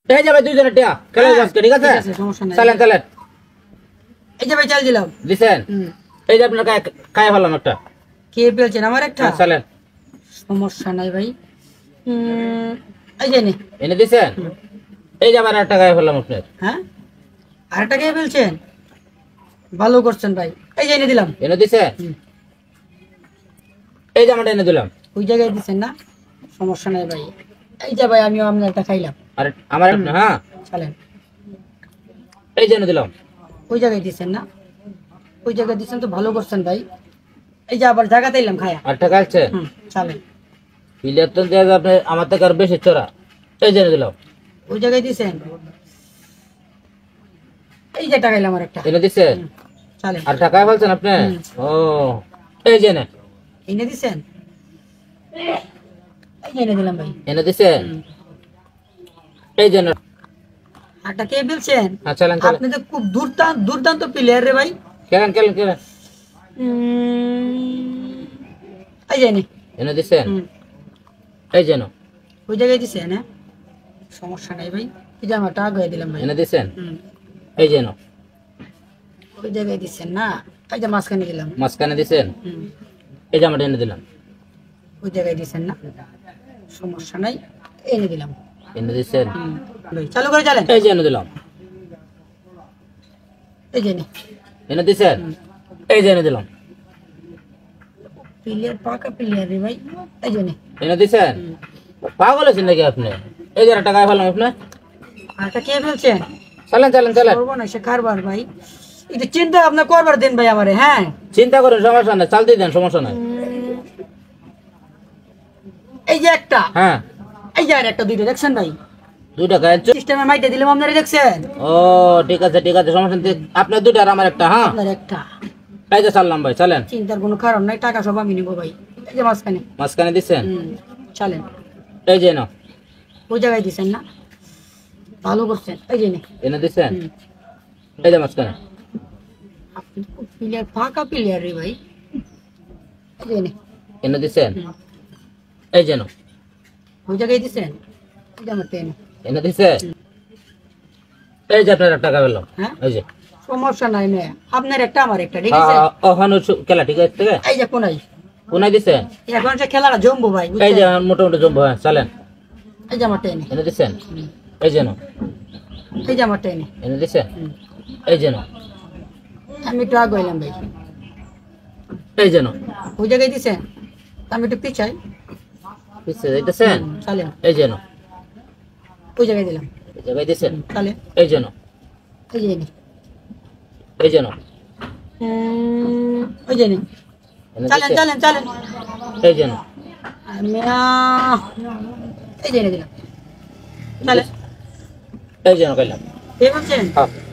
এই যাবে দুইজনের টিয়া খেলে আজকে ঠিক আছে সমস্যা নাই চলেন চলেন এই যে ভাই চাল দিলাম দিছেন এই যে আপনার খায় ফেললাম একটা কে পেয়েছেন আমার একটা চলেন সমস্যা নাই ভাই এই যে এনে দিছেন এই যে আবার একটা খায় ফেললাম আপনার হ্যাঁ আরেকটা কে পেয়েছেন ভালো করছেন ভাই এই যে এনে দিলাম এনে দিছেন এই যে আমরা এনে দিলাম ওই জায়গায় দিছেন না সমস্যা নাই ভাই এই যে ভাই আমিও আপনার একটা খাইলাম আরে আমার একটা হ্যাঁ চলেন এই যে এনে দিলাম ওই জায়গায় দিছেন না ওই জায়গায় দিছেন তো ভালো করছেন ভাই এই যে আবার জায়গাতে এলাম খায়া আরেকটা খাইছে চলেন প্লেয়ার তো দেয়া আপনি আমার থেকে আর বেশি চড়া এই যে এনে দিলাম ওই জায়গায় দিছেন এই যে টাকা এলাম আর একটা এনে দিছেন চলেন আর টাকা ফেলছেন আপনি ও এই যে এনে দিছেন এই যে এনে দিলাম ভাই এনে দিছেন এই যে আটা কে বলছেন চলেন চলেন আপনি তো খুব দুর্দান্ত প্লেয়ার রে ভাই কেন কেন কেন এই যে এনে দিছেন এই যে ওই জায়গায় দিছেন হ্যাঁ সমস্যা নাই ভাই এই যে আমার টাকা গয়ে দিলাম ভাই এনে দিছেন এই যে ওই জায়গায় দিছেন না এই যে মাঝখানে দিলাম মাঝখানে দিছেন এই যে আমরা এনে দিলাম ওই জায়গায় দিছেন না সমস্যা নাই এনে দিলাম এনে দিছেন চালু করে চলেন এই যে এনে দিলাম এই যে এনে দিছেন এই যে এনে দিলাম প্লেয়ার পাকা প্লেয়ার রে ভাই এই যে এনে দিছেন পাগল আছেন নাকি আপনি এই যে টাকা ফেললাম আপনি আটা কে বলছেন চলেন চলেন চলেন করবো না সে কারবার ভাই একটু চিন্তা আপনার করবার দেন ভাই আমারে হ্যাঁ চিন্তা করেন সমস্যা নাই চাল দিয়ে দেন সমস্যা নাই এই যে একটা হ্যাঁ এই যে আর একটা দুইটা দেখছেন ভাই দুইটা গায়ের সিস্টেমে মাইটা দিলাম আপনারা দেখছেন ও ঠিক আছে সমস্যা নেই আপনার দুইটা আর আমার একটা হ্যাঁ আপনার একটা এই যে চাললাম ভাই চলেন চিন্তার কোনো কারণ নাই টাকা সব আমি নিবো ভাই এই যে মাঝখানে দিচ্ছেন চলেন এই যে না ওই জায়গায় দিচ্ছেন না ভালো করছেন এই যে এনে দিচ্ছেন এই যে মাঝখানে আপনি খুব প্লেয়ার ফাঁকা প্লেয়ার রে ভাই এই যে এনে দিচ্ছেন এই যে না ওই জায়গায় দিচ্ছেন এই যে আমার ট্রেন এনে দিচ্ছেন এই যে আপনার টাকা পেলাম হ্যাঁ এই যে সমস্যা নাই না আপনার একটা আমার একটা ঠিক আছে ওখানে খেলা ঠিক আছে এই যে কোনায় দিচ্ছেন এখন সে খেলাটা জমবো ভাই এই যে মোটামুটি জমবো হ্যাঁ চলেন এই যে আমার ট্রেন এনে দিচ্ছেন এই যে না এই যে আমার ট্রেন এনে দিচ্ছেন এই যে না আমি একটু আগে এলাম ভাই এই যে না ওই জায়গায় দিচ্ছেন আমি একটু পিছাই পিছিয়ে যাইতেছেন চলেন এই যে না ওই জায়গায় দিলাম এই জায়গায় দিচ্ছেন চলেন এই যে না এই যে এই যে না ওই যে চলেন চলেন চলেন এই যে না আমি এই যে দিলাম চলেন এই যে না কইলাম কে বলছেন হ্যাঁ